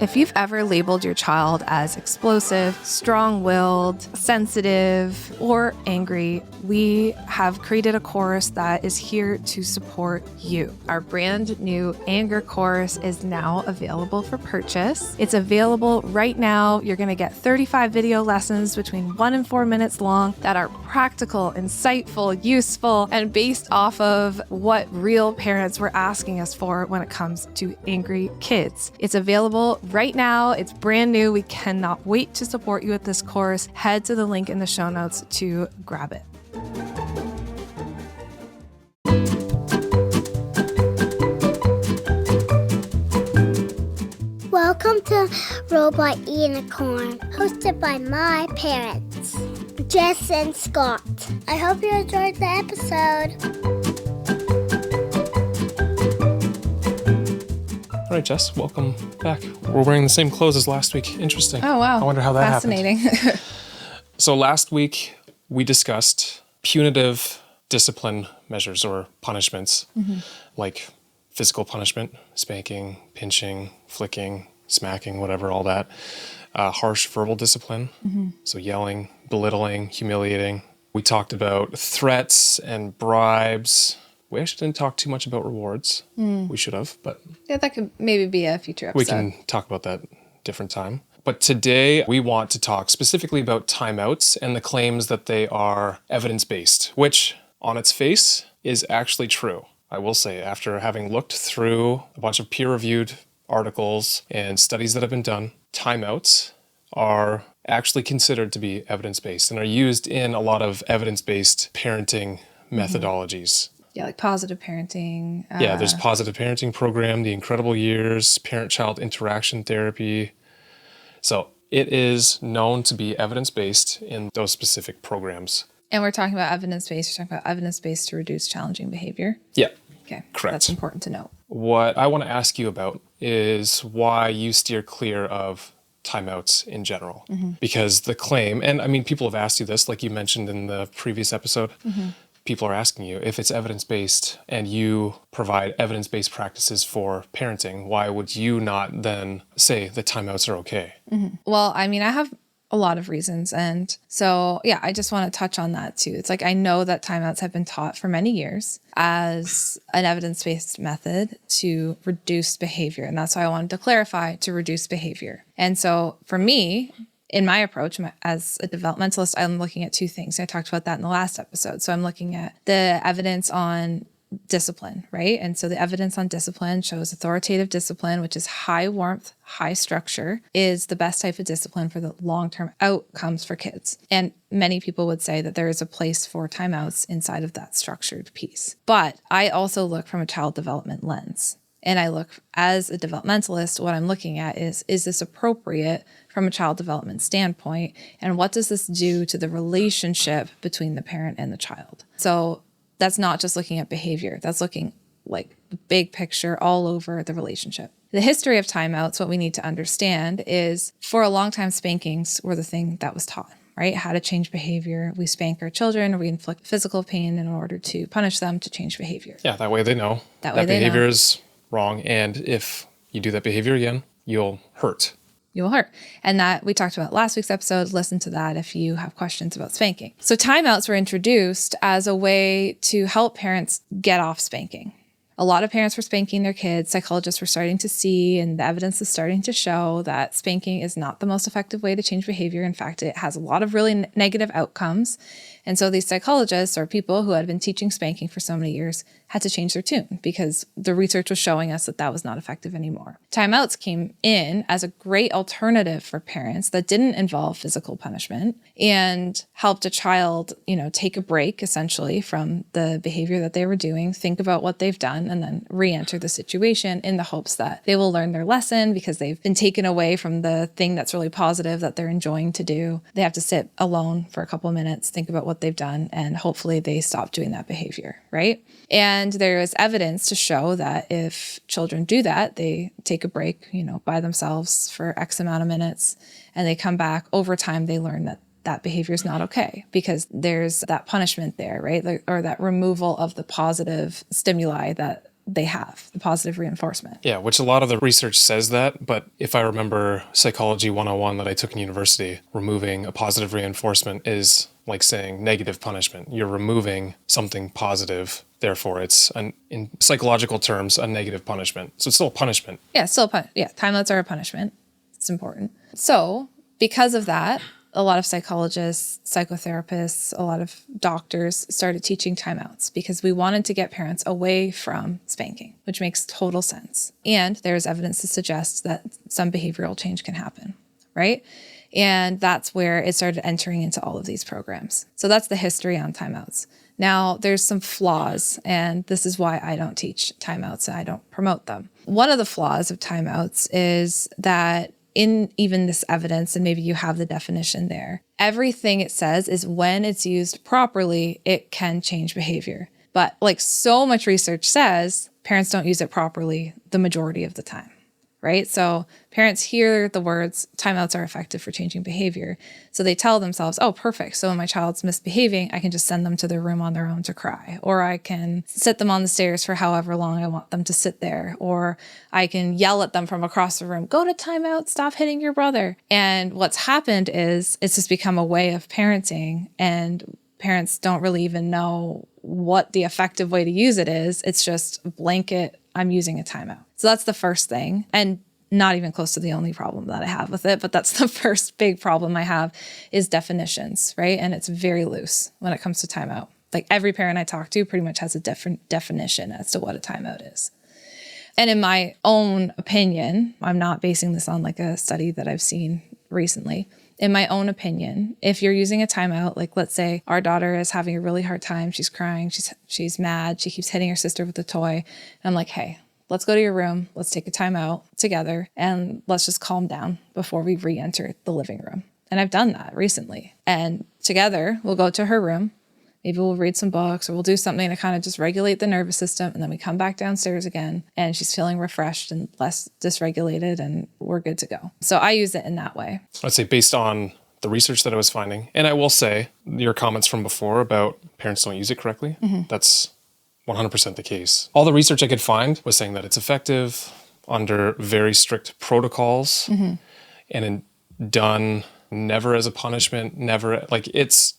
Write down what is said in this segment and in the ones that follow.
If you've ever labeled your child as explosive, strong-willed, sensitive, or angry, we have created a course that is here to support you. Our brand new anger course is now available for purchase. It's available right now. You're going to get 35 video lessons between 1 and 4 minutes long that are practical, insightful, useful, and based off of what real parents were asking us for when it comes to angry kids. It's available right now. It's brand new. We cannot wait to support you with this course. Head to the link in the show notes to grab it. Welcome to Robot Unicorn, hosted by my parents, Jess and Scott. I hope you enjoyed the episode. All right, Jess, welcome back. We're wearing the same clothes as last week. Interesting. Oh, wow. I wonder how that Fascinating. happened. So last week, we discussed punitive discipline measures or punishments, like physical punishment, spanking, pinching, flicking, smacking, whatever, all that. Harsh verbal discipline, so yelling, belittling, humiliating. We talked about threats and bribes. We actually didn't talk too much about rewards. We should have, but Yeah, that could maybe be a future episode. we can talk about that different time. But today we want to talk specifically about timeouts and the claims that they are evidence-based, which on its face is actually true. I will say, after having looked through a bunch of peer-reviewed articles and studies that have been done, timeouts are actually considered to be evidence-based and are used in a lot of evidence-based parenting methodologies. Yeah, like positive parenting. There's positive parenting program, the Incredible Years, parent-child interaction therapy. So it is known to be evidence-based in those specific programs. And we're talking about evidence-based. We're talking about evidence-based to reduce challenging behavior. Yeah, Okay. correct. That's important to note. What I want to ask you about is why you steer clear of timeouts in general. Because the claim, and I mean, people have asked you this, like you mentioned in the previous episode, people are asking you if it's evidence-based and you provide evidence-based practices for parenting, why would you not then say that timeouts are okay? Well, I mean, I have a lot of reasons. And so, yeah, I just want to touch on that too. It's like, I know that timeouts have been taught for many years as an evidence-based method to reduce behavior. And that's why I wanted to clarify, to reduce behavior. And so for me, in my approach as a developmentalist, I'm looking at two things. I talked about that in the last episode. So I'm looking at the evidence on discipline, right? And so the evidence on discipline shows authoritative discipline, which is high warmth, high structure, is the best type of discipline for the long-term outcomes for kids. And many people would say that there is a place for timeouts inside of that structured piece. But I also look from a child development lens. And I look, as a developmentalist, what I'm looking at is this appropriate from a child development standpoint? And what does this do to the relationship between the parent and the child? So that's not just looking at behavior. That's looking like the big picture all over the relationship. The history of timeouts, what we need to understand is, for a long time, spankings were the thing that was taught, right? How to change behavior. We spank our children, or we inflict physical pain in order to punish them to change behavior. Yeah, that way they know that behavior is wrong. And if you do that behavior again, you'll hurt. You will hurt. And that we talked about last week's episode. Listen to that if you have questions about spanking. So timeouts were introduced as a way to help parents get off spanking. A lot of parents were spanking their kids. Psychologists were starting to see, and the evidence is starting to show, that spanking is not the most effective way to change behavior. In fact, it has a lot of really negative outcomes. And so these psychologists, or people who had been teaching spanking for so many years, had to change their tune because the research was showing us that that was not effective anymore. Timeouts came in as a great alternative for parents that didn't involve physical punishment and helped a child, take a break essentially from the behavior that they were doing, think about what they've done, and then re-enter the situation in the hopes that they will learn their lesson because they've been taken away from the thing that's really positive that they're enjoying to do. They have to sit alone for a couple of minutes, think about what they've done, and hopefully they stop doing that behavior, right? And there is evidence to show that if children do that, they take a break, by themselves for X amount of minutes, and they come back, over time, they learn that that behavior is not okay because there's that punishment there, right? Or that removal of the positive stimuli that they have, the positive reinforcement. Yeah, which a lot of the research says that, but if I remember Psychology 101 that I took in university, removing a positive reinforcement is like saying negative punishment. You're removing something positive, therefore it's, in psychological terms, a negative punishment. So it's still a punishment. Yeah, timeouts are a punishment. It's important. So because of that, a lot of psychologists, psychotherapists, a lot of doctors started teaching timeouts because we wanted to get parents away from spanking, which makes total sense. And there's evidence to suggest that some behavioral change can happen, right? And that's where it started entering into all of these programs. So that's the history on timeouts. Now, there's some flaws, and this is why I don't teach timeouts and I don't promote them. One of the flaws of timeouts is that in even this evidence, and maybe you have the definition there, everything it says is when it's used properly, it can change behavior. But like so much research says, parents don't use it properly the majority of the time, right? So parents hear the words, timeouts are effective for changing behavior. So they tell themselves, oh, perfect. So when my child's misbehaving, I can just send them to their room on their own to cry. Or I can sit them on the stairs for however long I want them to sit there. Or I can yell at them from across the room, go to timeout, stop hitting your brother. And what's happened is it's just become a way of parenting, and parents don't really even know what the effective way to use it is. It's just blanket, I'm using a timeout. So that's the first thing. And not even close to the only problem that I have with it, but that's the first big problem I have is definitions, right? And it's very loose when it comes to timeout. Like every parent I talk to pretty much has a different definition as to what a timeout is. And in my own opinion, I'm not basing this on like a study that I've seen recently. In my own opinion, if you're using a timeout, like let's say our daughter is having a really hard time, she's crying, she's mad, she keeps hitting her sister with a toy. And I'm like, hey, let's go to your room, let's take a timeout together, and let's just calm down before we re-enter the living room. And I've done that recently. And together, we'll go to her room, maybe we'll read some books or we'll do something to kind of just regulate the nervous system. And then we come back downstairs again and she's feeling refreshed and less dysregulated and we're good to go. So I use it in that way. I'd say based on the research that I was finding, and I will say your comments from before about parents don't use it correctly, that's 100% the case. All the research I could find was saying that it's effective under very strict protocols and done never as a punishment, never like it's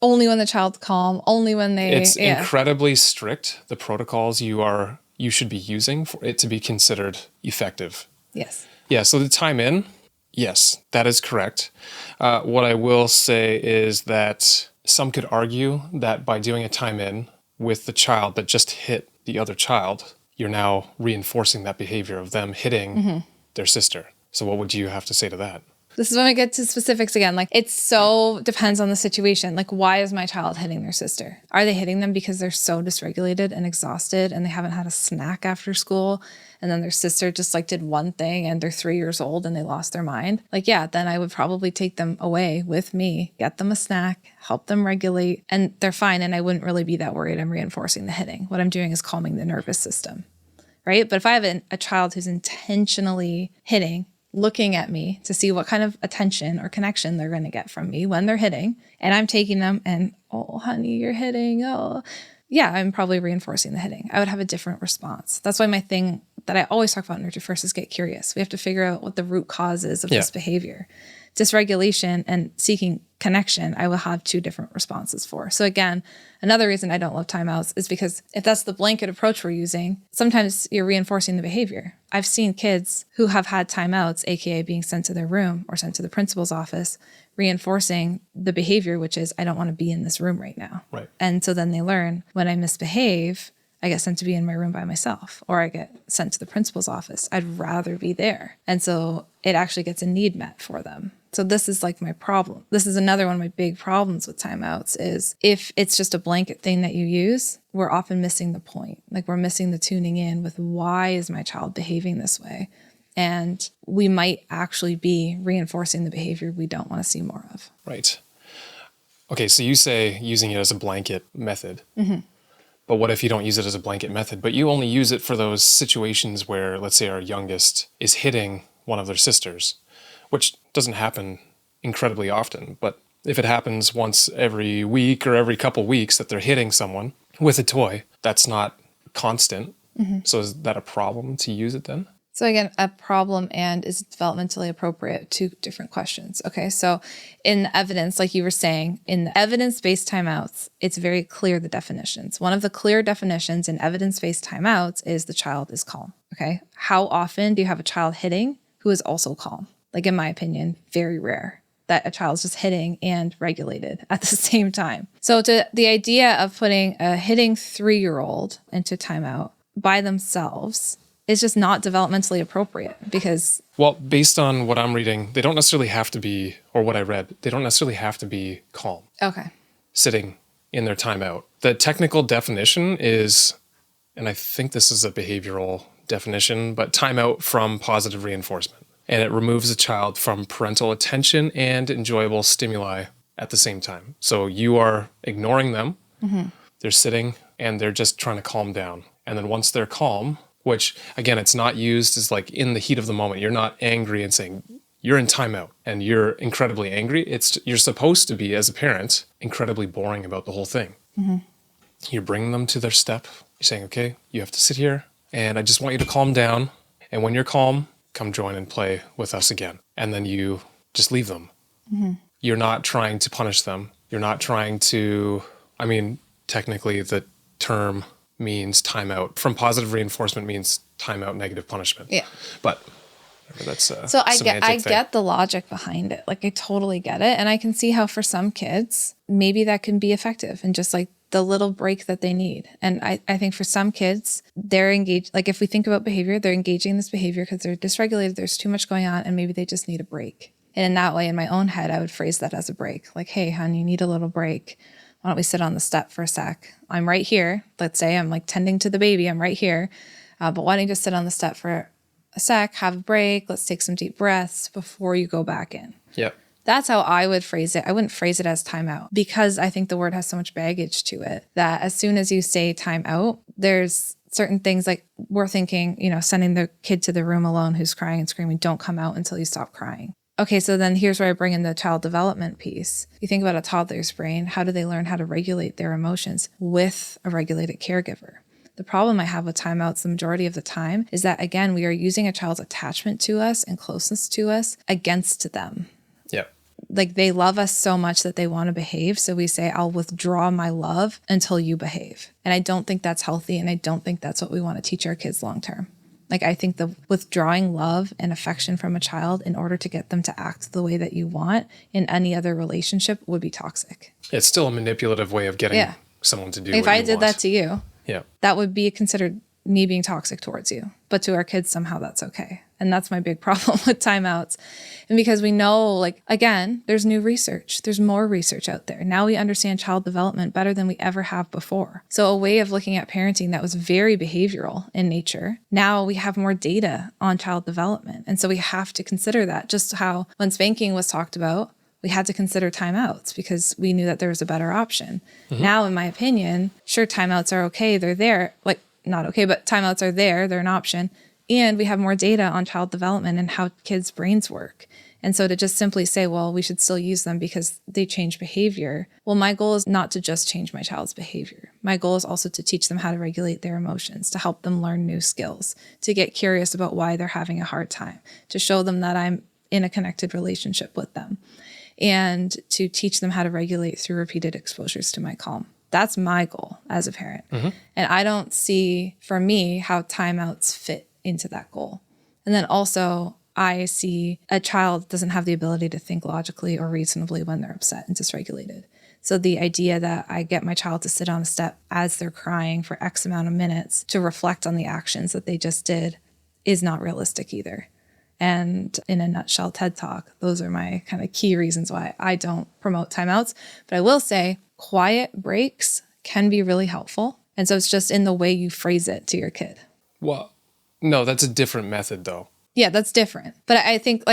only when the child's calm, only when it's incredibly strict, the protocols you should be using for it to be considered effective. Yes. Yeah, so the time in, yes, that is correct. What I will say is that some could argue that by doing a time in with the child that just hit the other child, you're now reinforcing that behavior of them hitting their sister. So what would you have to say to that? This is when we get to specifics again. Like it so depends on the situation. Like why is my child hitting their sister? Are they hitting them because they're so dysregulated and exhausted and they haven't had a snack after school? And then their sister just like did one thing and they're 3 years old and they lost their mind. Like, yeah, then I would probably take them away with me, get them a snack, help them regulate, and they're fine. And I wouldn't really be that worried. I'm reinforcing the hitting. What I'm doing is calming the nervous system, right? But if I have a child who's intentionally hitting, looking at me to see what kind of attention or connection they're going to get from me when they're hitting, and I'm taking them and, oh, honey, you're hitting, oh, yeah, I'm probably reinforcing the hitting. I would have a different response. That's why my thing that I always talk about in Nurture First is get curious. We have to figure out what the root cause is of this behavior. Dysregulation and seeking connection, I will have two different responses for. So again, another reason I don't love timeouts is because if that's the blanket approach we're using, sometimes you're reinforcing the behavior. I've seen kids who have had timeouts, aka being sent to their room or sent to the principal's office, reinforcing the behavior, which is, I don't want to be in this room right now. Right. And so then they learn, when I misbehave, I get sent to be in my room by myself, or I get sent to the principal's office. I'd rather be there. And so it actually gets a need met for them. So this is like my problem. This is another one of my big problems with timeouts is if it's just a blanket thing that you use, we're often missing the point. Like we're missing the tuning in with why is my child behaving this way? And we might actually be reinforcing the behavior we don't want to see more of. Right. Okay, so you say using it as a blanket method. But what if you don't use it as a blanket method, but you only use it for those situations where, let's say, our youngest is hitting one of their sisters, which doesn't happen incredibly often. But if it happens once every week or every couple weeks that they're hitting someone with a toy, that's not constant. So is that a problem to use it then? So again, a problem and is developmentally appropriate, two different questions. Okay, so in the evidence, like you were saying, in the evidence-based timeouts, it's very clear the definitions. One of the clear definitions in evidence-based timeouts is the child is calm. Okay, how often do you have a child hitting who is also calm? Like in my opinion, very rare that a child's just hitting and regulated at the same time. So to the idea of putting a hitting 3-year-old into timeout by themselves is just not developmentally appropriate because... Well, based on what I'm reading, they don't necessarily have to be, or what I read, they don't necessarily have to be calm. Okay. Sitting in their timeout. The technical definition is, and I think this is a behavioral definition, but timeout from positive reinforcement. And it removes a child from parental attention and enjoyable stimuli at the same time. So you are ignoring them, they're sitting, and they're just trying to calm down. And then once they're calm, which again, it's not used as like in the heat of the moment. You're not angry and saying you're in timeout and you're incredibly angry. You're supposed to be, as a parent, incredibly boring about the whole thing. You're bringing them to their step. You're saying, okay, you have to sit here and I just want you to calm down. And when you're calm, come join and play with us again. And then you just leave them. You're not trying to punish them. You're not trying to, I mean, technically the term means timeout. From positive reinforcement means timeout, negative punishment. Yeah. But that's so I thing. get the logic behind it. Like I totally get it. And I can see how for some kids, maybe that can be effective and just like the little break that they need. And I think for some kids, they're engaged. Like if we think about behavior, they're engaging in this behavior because they're dysregulated. There's too much going on and maybe they just need a break. And in that way, in my own head, I would phrase that as a break. Like, hey, hon, you need a little break. Why don't we sit on the step for a sec? I'm right here. Let's say I'm like tending to the baby. I'm right here. But why don't you just sit on the step for a sec, have a break. Let's take some deep breaths before you go back in. Yep. That's how I would phrase it. I wouldn't phrase it as timeout because I think the word has so much baggage to it that as soon as you say timeout, there's certain things like we're thinking, sending the kid to the room alone who's crying and screaming, don't come out until you stop crying. Okay, so then here's where I bring in the child development piece. You think about a toddler's brain, how do they learn how to regulate their emotions with a regulated caregiver? The problem I have with timeouts the majority of the time is that, again, we are using a child's attachment to us and closeness to us against them. Yep. Like they love us so much that they want to behave. So we say, I'll withdraw my love until you behave. And I don't think that's healthy. And I don't think that's what we want to teach our kids long term. Like I think the withdrawing love and affection from a child in order to get them to act the way that you want in any other relationship would be toxic. It's still a manipulative way of getting someone to do if what I you did want. that to you, that would be considered me being toxic towards you. But to our kids, somehow that's okay. And that's my big problem with timeouts. And because we know, like, again, there's new research. There's more research out there. Now we understand child development better than we ever have before. So a way of looking at parenting that was very behavioral in nature. Now we have more data on child development. And so we have to consider that. Just how when spanking was talked about, we had to consider timeouts because we knew that there was a better option. Now, in my opinion, sure, timeouts are okay. They're there. Like, not okay, but timeouts are there. They're an option. And we have more data on child development and how kids' brains work. And so to just simply say, well, we should still use them because they change behavior. Well, my goal is not to just change my child's behavior. My goal is also to teach them how to regulate their emotions, to help them learn new skills, to get curious about why they're having a hard time, to show them that I'm in a connected relationship with them, and to teach them how to regulate through repeated exposures to my calm. That's my goal as a parent. And I don't see, for me, how timeouts fit into that goal. And then also, I see a child doesn't have the ability to think logically or reasonably when they're upset and dysregulated. So the idea that I get my child to sit on a step as they're crying for X amount of minutes to reflect on the actions that they just did is not realistic either. And in a nutshell, TED Talk, those are my kind of key reasons why I don't promote timeouts. But I will say quiet breaks can be really helpful. And so it's just in the way you phrase it to your kid. Well, no, that's a different method though. Yeah, that's different. But I think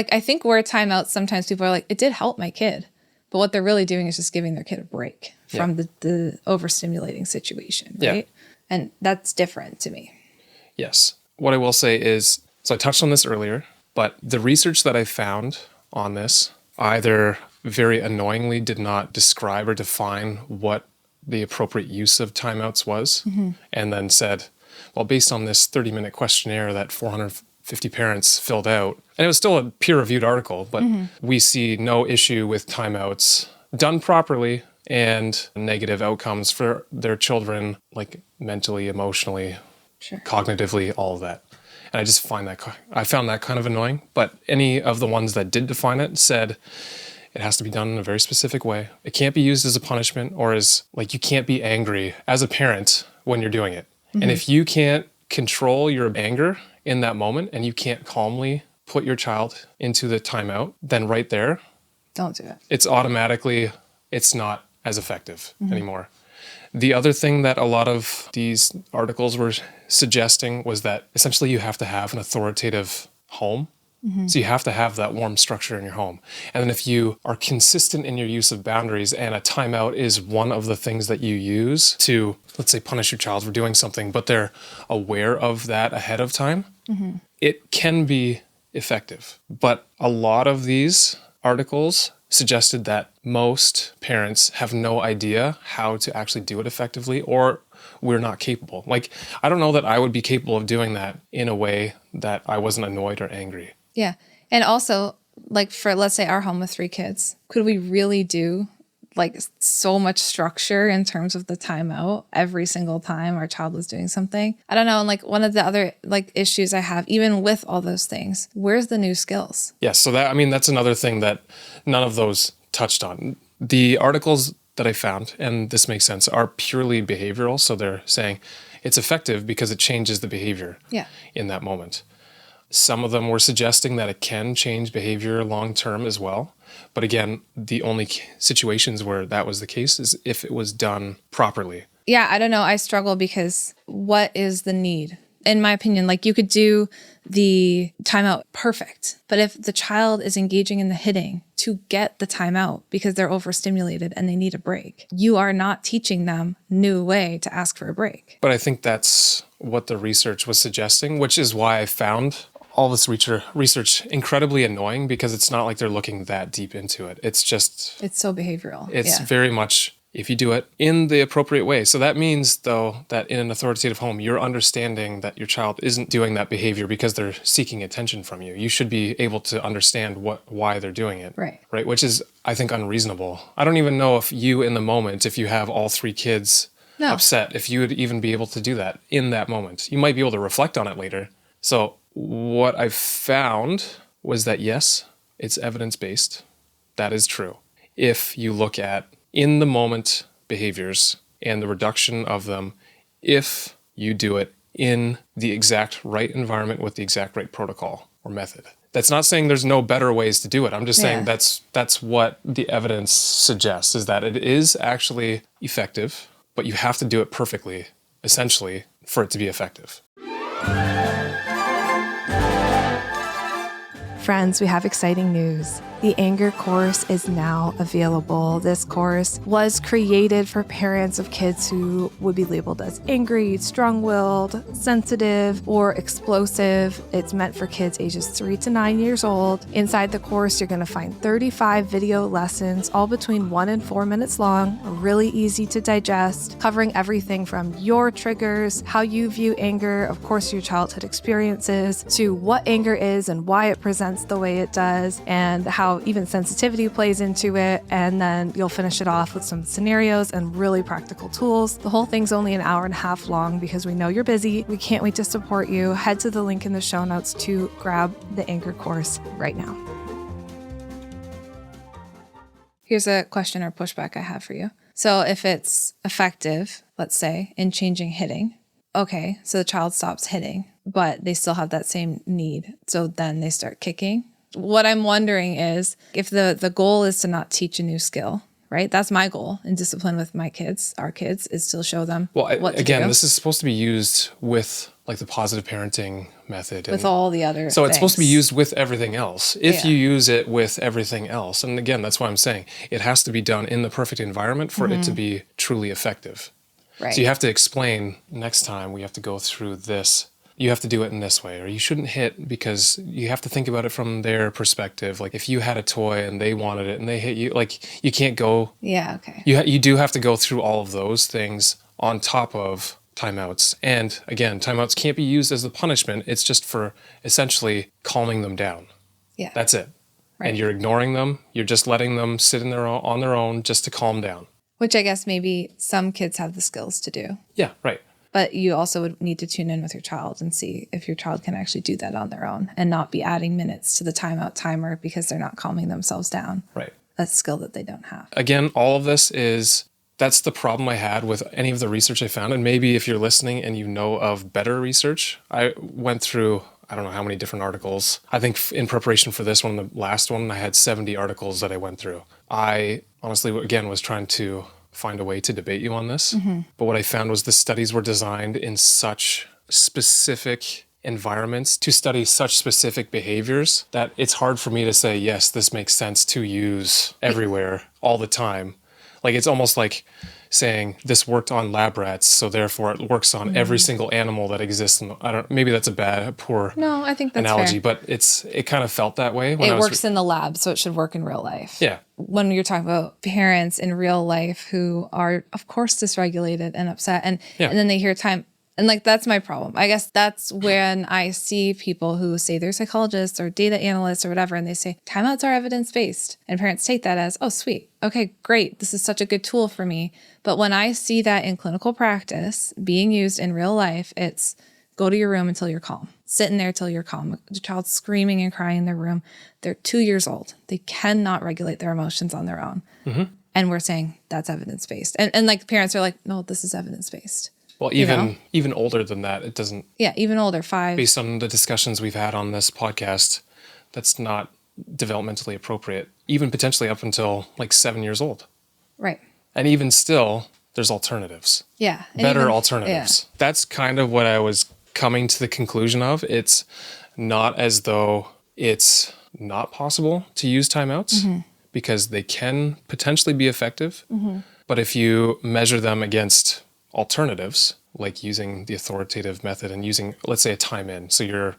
where timeouts, sometimes people are like, it did help my kid. But what they're really doing is just giving their kid a break from the overstimulating situation, right? And that's different to me. Yes. What I will say is, so I touched on this earlier, but the research that I found on this either very annoyingly did not describe or define what the appropriate use of timeouts was, and then said, well, based on this 30-minute questionnaire that 450 parents filled out, and it was still a peer-reviewed article, but we see no issue with timeouts done properly and negative outcomes for their children, like mentally, emotionally, cognitively, all of that. And I found that kind of annoying. But any of the ones that did define it said it has to be done in a very specific way. It can't be used as a punishment or as, like, you can't be angry as a parent when you're doing it. And if you can't control your anger in that moment and you can't calmly put your child into the timeout, then right there, don't do it. It's not as effective anymore. The other thing that a lot of these articles were suggesting was that essentially you have to have an authoritative home. So you have to have that warm structure in your home. And then if you are consistent in your use of boundaries and a timeout is one of the things that you use to, let's say, punish your child for doing something, but they're aware of that ahead of time, it can be effective. But a lot of these articles suggested that most parents have no idea how to actually do it effectively, or we're not capable. Like, I don't know that I would be capable of doing that in a way that I wasn't annoyed or angry. Yeah. And also, like, for, let's say, our home with 3 kids, could we really do like so much structure in terms of the timeout every single time our child was doing something? I don't know. And like, one of the other like issues I have, even with all those things, where's the new skills? Yeah. So that's another thing that none of those touched on. The articles that I found, and this makes sense, are purely behavioral. So they're saying it's effective because it changes the behavior in that moment. Some of them were suggesting that it can change behavior long-term as well. But again, the only situations where that was the case is if it was done properly. Yeah, I don't know. I struggle because what is the need? In my opinion, like, you could do the timeout perfect, but if the child is engaging in the hitting to get the timeout because they're overstimulated and they need a break, you are not teaching them new way to ask for a break. But I think that's what the research was suggesting, which is why I found all this research incredibly annoying, because it's not like they're looking that deep into it. It's just... it's so behavioral. It's very much if you do it in the appropriate way. So that means, though, that in an authoritative home, you're understanding that your child isn't doing that behavior because they're seeking attention from you. You should be able to understand why they're doing it. Right. Which is, I think, unreasonable. I don't even know if you, in the moment, if you have all 3 kids upset, if you would even be able to do that in that moment. You might be able to reflect on it later. So what I found was that, yes, it's evidence-based. That is true. If you look at in the moment behaviors and the reduction of them, if you do it in the exact right environment with the exact right protocol or method. That's not saying there's no better ways to do it. I'm just saying that's what the evidence suggests, is that it is actually effective, but you have to do it perfectly, essentially, for it to be effective. Friends, we have exciting news. The Anger course is now available. This course was created for parents of kids who would be labeled as angry, strong-willed, sensitive, or explosive. It's meant for kids ages 3 to 9 years old. Inside the course, you're going to find 35 video lessons, all between 1 and 4 minutes long, really easy to digest, covering everything from your triggers, how you view anger, of course, your childhood experiences, to what anger is and why it presents the way it does, and how even sensitivity plays into it. And then you'll finish it off with some scenarios and really practical tools. The whole thing's only an hour and a half long because we know you're busy. We can't wait to support you. Head to the link in the show notes to grab the Anger course right now. Here's a question or pushback I have for you. So if it's effective, let's say, in changing hitting, okay, so the child stops hitting, but they still have that same need. So then they start kicking. What I'm wondering is if the goal is to not teach a new skill, right? That's my goal in discipline with my kids, our kids, is to show them what to do. This is supposed to be used with like the positive parenting method. With all the other So it's supposed to be used with everything else. If you use it with everything else, and again, that's why I'm saying it has to be done in the perfect environment for it to be truly effective. Right. So you have to explain, next time we have to go through this. You have to do it in this way, or you shouldn't hit, because you have to think about it from their perspective. Like if you had a toy and they wanted it and they hit you, like you can't go. Yeah, okay. You do have to go through all of those things on top of timeouts. And again, timeouts can't be used as a punishment. It's just for essentially calming them down. Yeah. That's it. Right. And you're ignoring them. You're just letting them sit on their own just to calm down. Which I guess maybe some kids have the skills to do. Yeah, right. But you also would need to tune in with your child and see if your child can actually do that on their own and not be adding minutes to the timeout timer because they're not calming themselves down. Right. That's a skill that they don't have. Again, all of this that's the problem I had with any of the research I found. And maybe if you're listening and you know of better research, I went through, I don't know how many different articles. I think in preparation for this one, the last one, I had 70 articles that I went through. I honestly, again, was trying to find a way to debate you on this. But what I found was the studies were designed in such specific environments to study such specific behaviors that it's hard for me to say, yes, this makes sense to use everywhere all the time. Like it's almost like saying this worked on lab rats, so therefore it works on every single animal that exists. Maybe that's a poor No, I think that's analogy, fair. but it kind of felt that way. When It works in the lab, so it should work in real life. Yeah. When you're talking about parents in real life who are, of course, dysregulated and upset, and then they hear time, and like that's my problem. I guess that's when I see people who say they're psychologists or data analysts or whatever, and they say timeouts are evidence-based, and parents take that as, oh, sweet, okay, great, this is such a good tool for me. But when I see that in clinical practice being used in real life, it's go to your room until you're calm. Sit in there till you're calm. The child's screaming and crying in their room. They're 2 years old. They cannot regulate their emotions on their own. And we're saying that's evidence-based. And like parents are like, no, this is evidence-based. Well, even older than that, it doesn't. Yeah, even older, 5. Based on the discussions we've had on this podcast, that's not developmentally appropriate, even potentially up until like 7 years old. Right. And even still, there's alternatives. Yeah. Better alternatives. Yeah. That's kind of what I was coming to the conclusion of. It's not as though it's not possible to use timeouts because they can potentially be effective. But if you measure them against alternatives, like using the authoritative method and using, let's say, a time in, so you're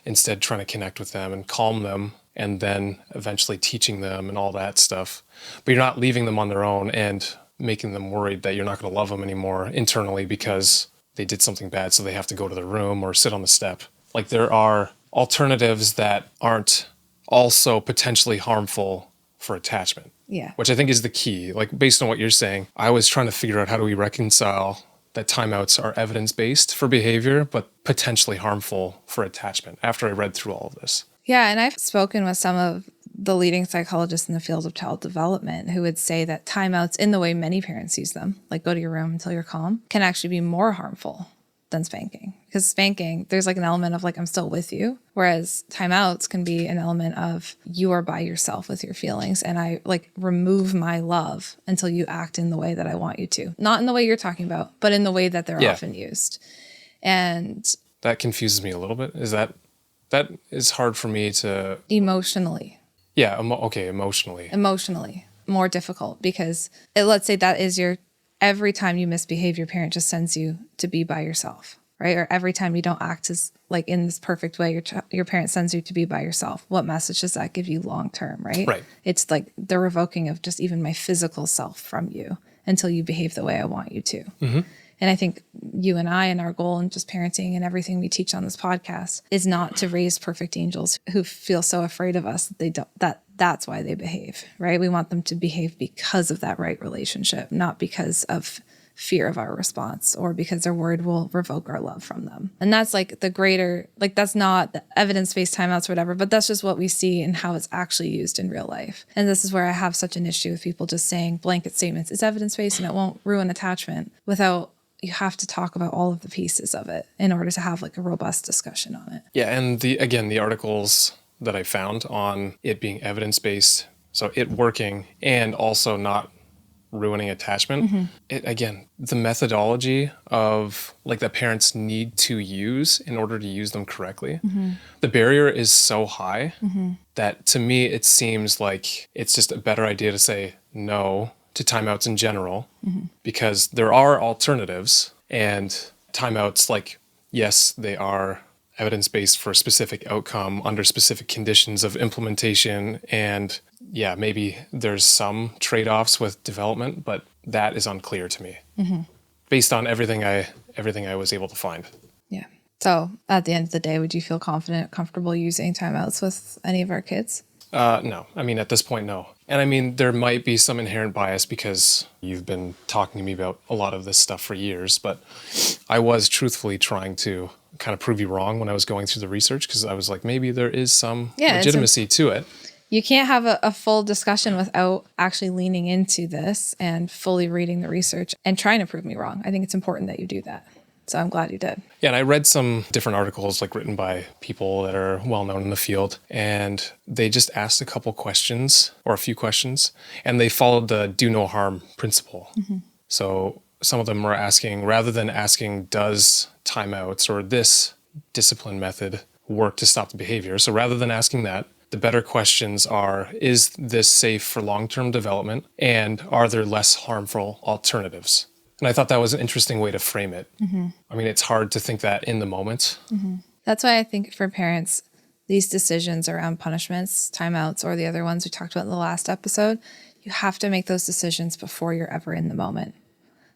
instead trying to connect with them and calm them and then eventually teaching them and all that stuff, but you're not leaving them on their own and making them worried that you're not going to love them anymore internally because they did something bad, so they have to go to their room or sit on the step. Like there are alternatives that aren't also potentially harmful for attachment. Yeah. Which I think is the key. Like based on what you're saying, I was trying to figure out how do we reconcile that timeouts are evidence-based for behavior, but potentially harmful for attachment after I read through all of this. Yeah, and I've spoken with some of the leading psychologists in the field of child development who would say that timeouts, in the way many parents use them, like go to your room until you're calm, can actually be more harmful than spanking. Because spanking, there's like an element of like, I'm still with you. Whereas timeouts can be an element of you are by yourself with your feelings. And I like remove my love until you act in the way that I want you to. Not in the way you're talking about, but in the way that they're often used. And that confuses me a little bit. That is hard for me to... Emotionally. Yeah, emotionally. Emotionally. More difficult because let's say that is every time you misbehave, your parent just sends you to be by yourself, right? Or every time you don't act as like in this perfect way, your parent sends you to be by yourself. What message does that give you long term, right? Right. It's like the revoking of just even my physical self from you until you behave the way I want you to. And I think you and I and our goal in just parenting and everything we teach on this podcast is not to raise perfect angels who feel so afraid of us that that's why they behave, right? We want them to behave because of that right relationship, not because of fear of our response or because they're worried we'll revoke our love from them. And that's like the greater, like that's not the evidence-based timeouts or whatever, but that's just what we see and how it's actually used in real life. And this is where I have such an issue with people just saying blanket statements. It's evidence-based and it won't ruin attachment without... You have to talk about all of the pieces of it in order to have like a robust discussion on it. Yeah. And the articles that I found on it being evidence-based, so it working and also not ruining attachment, the methodology of like that parents need to use in order to use them correctly, the barrier is so high that to me, it seems like it's just a better idea to say no to timeouts in general, because there are alternatives, and timeouts, like, yes, they are evidence-based for a specific outcome under specific conditions of implementation, and yeah, maybe there's some trade-offs with development, but that is unclear to me. based on everything I was able to find. Yeah. So at the end of the day, would you feel comfortable using timeouts with any of our kids? No. I mean, at this point, no. And I mean, there might be some inherent bias because you've been talking to me about a lot of this stuff for years, but I was truthfully trying to kind of prove you wrong when I was going through the research, because I was like, maybe there is some legitimacy to it. You can't have a full discussion without actually leaning into this and fully reading the research and trying to prove me wrong. I think it's important that you do that. So I'm glad you did. Yeah, and I read some different articles like written by people that are well known in the field, and they just asked a couple questions or a few questions, and they followed the do no harm principle. Mm-hmm. So some of them were asking, rather than asking, does timeouts or this discipline method work to stop the behavior? So rather than asking that, the better questions are, is this safe for long-term development? And are there less harmful alternatives? And I thought that was an interesting way to frame it. Mm-hmm. I mean, it's hard to think that in the moment. Mm-hmm. That's why I think for parents, these decisions around punishments, timeouts, or the other ones we talked about in the last episode, you have to make those decisions before you're ever in the moment.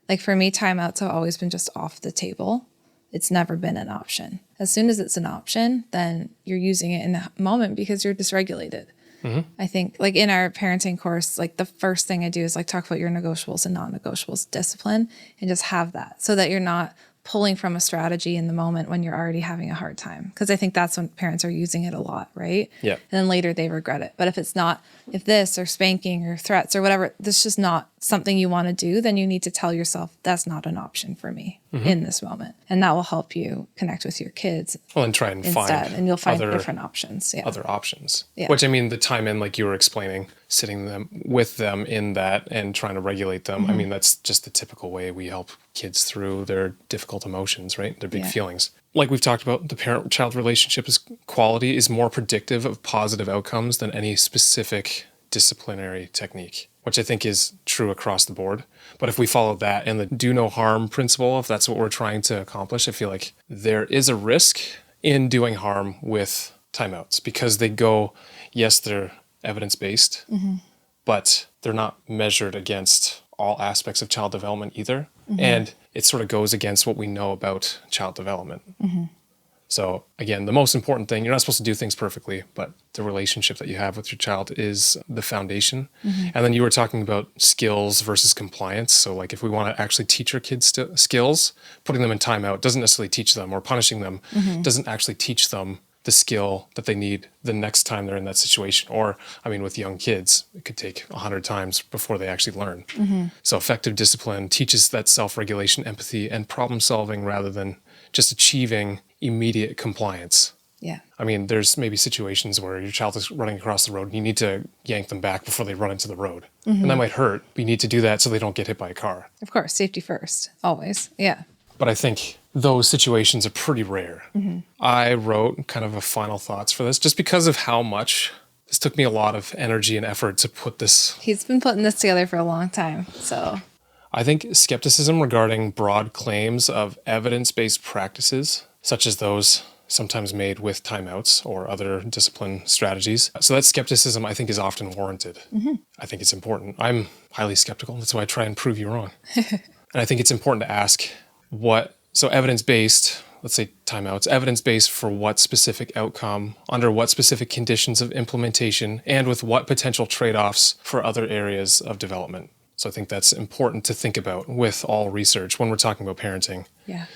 Like for me, timeouts have always been just off the table. It's never been an option. As soon as it's an option, then you're using it in the moment because you're dysregulated. Mm-hmm. I think like in our parenting course, like the first thing I do is like talk about your negotiables and non-negotiables discipline and just have that so that you're not pulling from a strategy in the moment when you're already having a hard time. Because I think that's when parents are using it a lot, right? Yeah. And then later they regret it. But if it's not, if this or spanking or threats or whatever, this is just not something you want to do, then you need to tell yourself that's not an option for me in this moment. And that will help you connect with your kids. Well, and try and instead, find and you'll find other, different options. Yeah. Other options. Yeah. Which I mean, the time in, like you were explaining, sitting them with them in that and trying to regulate them. I mean, that's just the typical way we help kids through their difficult emotions, right? Their big feelings. Like we've talked about, the parent-child relationship quality is more predictive of positive outcomes than any specific disciplinary technique, which I think is true across the board. But if we follow that and the do no harm principle, if that's what we're trying to accomplish, I feel like there is a risk in doing harm with timeouts because they go, yes, they're evidence-based, but they're not measured against all aspects of child development either. And it sort of goes against what we know about child development. So again, the most important thing, you're not supposed to do things perfectly, but the relationship that you have with your child is the foundation. And then you were talking about skills versus compliance. So like if we want to actually teach our kids skills, putting them in timeout doesn't necessarily teach them, or punishing them doesn't actually teach them the skill that they need the next time they're in that situation. Or, I mean, with young kids, it could take 100 times before they actually learn. So effective discipline teaches that self-regulation, empathy, and problem solving rather than just achieving immediate compliance. Yeah. I mean, there's maybe situations where your child is running across the road and you need to yank them back before they run into the road. And that might hurt, but you need to do that so they don't get hit by a car. Of course, safety first, always. Yeah. But I think those situations are pretty rare. I wrote kind of a final thoughts for this just because of how much this took me a lot of energy and effort to put this. He's been putting this together for a long time, so. I think skepticism regarding broad claims of evidence-based practices, such as those sometimes made with timeouts or other discipline strategies. So that skepticism, I think, is often warranted. I think it's important. I'm highly skeptical. That's why I try and prove you wrong. And I think it's important to ask so evidence-based, let's say timeouts, evidence-based for what specific outcome, under what specific conditions of implementation, and with what potential trade-offs for other areas of development. So I think that's important to think about with all research when we're talking about parenting. Yeah.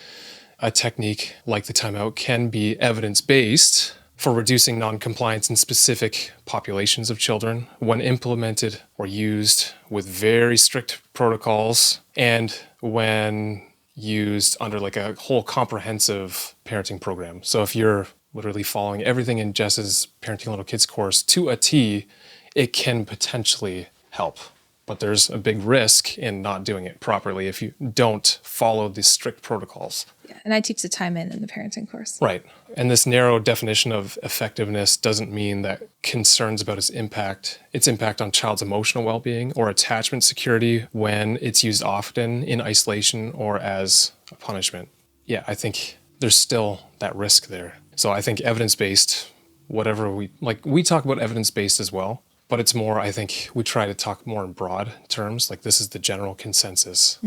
A technique like the timeout can be evidence-based for reducing non-compliance in specific populations of children when implemented or used with very strict protocols and when used under like a whole comprehensive parenting program. So if you're literally following everything in Jess's Parenting Little Kids course to a T, it can potentially help. But there's a big risk in not doing it properly if you don't follow the strict protocols. Yeah. And I teach the time in the parenting course. Right. And this narrow definition of effectiveness doesn't mean that concerns about its impact on child's emotional well-being or attachment security when it's used often in isolation or as a punishment. Yeah, I think there's still that risk there. So I think evidence-based, we talk about evidence-based as well, but it's more, I think we try to talk more in broad terms, like this is the general consensus.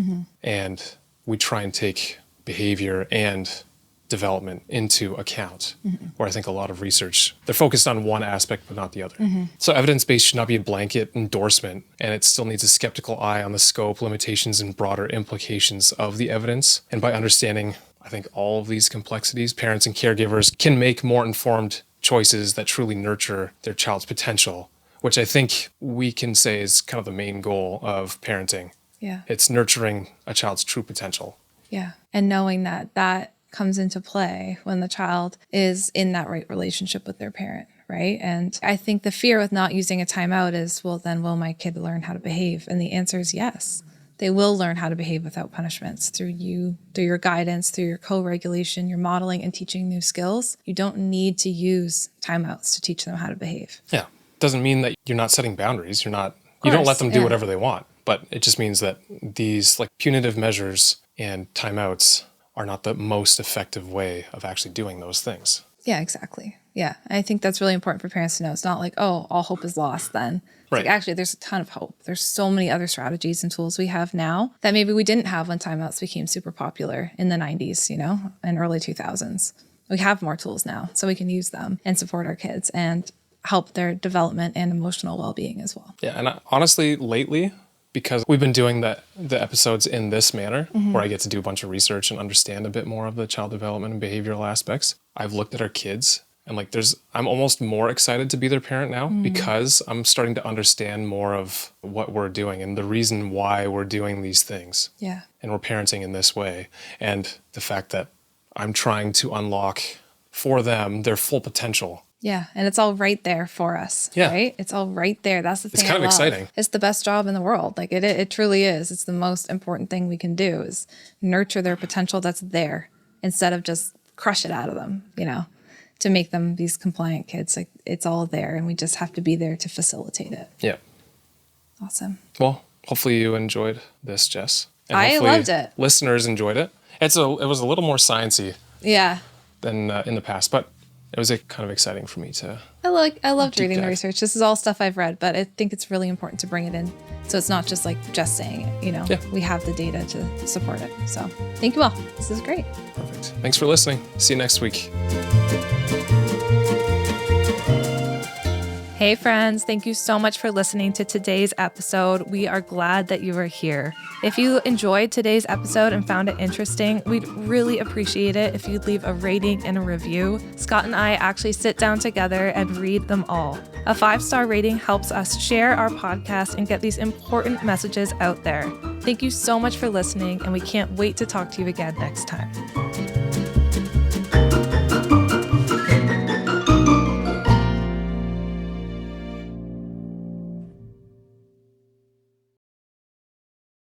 And we try and take behavior and development into account, where I think a lot of research, they're focused on one aspect but not the other. So evidence-based should not be a blanket endorsement, and it still needs a skeptical eye on the scope, limitations, and broader implications of the evidence. And by understanding, I think, all of these complexities, parents and caregivers can make more informed choices that truly nurture their child's potential, which I think we can say is kind of the main goal of parenting. Yeah. It's nurturing a child's true potential. Yeah. And knowing that that comes into play when the child is in that right relationship with their parent, right? And I think the fear with not using a timeout is, well, then will my kid learn how to behave? And the answer is yes. They will learn how to behave without punishments through you, through your guidance, through your co-regulation, your modeling and teaching new skills. You don't need to use timeouts to teach them how to behave. Yeah. Doesn't mean that you're not setting boundaries. You don't let them do whatever they want, but it just means that these like punitive measures and timeouts are not the most effective way of actually doing those things. Yeah, exactly. Yeah. I think that's really important for parents to know. It's not like, oh, all hope is lost then. It's Right. like, actually, there's a ton of hope. There's so many other strategies and tools we have now that maybe we didn't have when timeouts became super popular in the 90s, and early 2000s. We have more tools now, so we can use them and support our kids and help their development and emotional well-being as well. Yeah. And honestly, lately, because we've been doing the episodes in this manner, where I get to do a bunch of research and understand a bit more of the child development and behavioral aspects, I've looked at our kids and I'm almost more excited to be their parent now because I'm starting to understand more of what we're doing and the reason why we're doing these things. Yeah. And we're parenting in this way. And the fact that I'm trying to unlock for them their full potential. Yeah. And it's all right there for us. Yeah. Right? It's all right there. That's the thing. It's kind of exciting. It's the best job in the world. Like it truly is. It's the most important thing we can do is nurture their potential that's there instead of just crush it out of them, to make them these compliant kids. Like it's all there and we just have to be there to facilitate it. Yeah. Awesome. Well, hopefully you enjoyed this, Jess. And I hopefully loved it. Listeners enjoyed it. It was a little more sciencey Yeah. than in the past, but it was kind of exciting for me to. I loved Deep reading the dive. research. This is all stuff I've read, but I think it's really important to bring it in. So it's not just like just saying it, Yeah. We have the data to support it. So thank you all. This is great. Perfect. Thanks for listening. See you next week. Hey friends, thank you so much for listening to today's episode. We are glad that you are here. If you enjoyed today's episode and found it interesting, we'd really appreciate it if you'd leave a rating and a review. Scott and I actually sit down together and read them all. A 5-star rating helps us share our podcast and get these important messages out there. Thank you so much for listening, and we can't wait to talk to you again next time.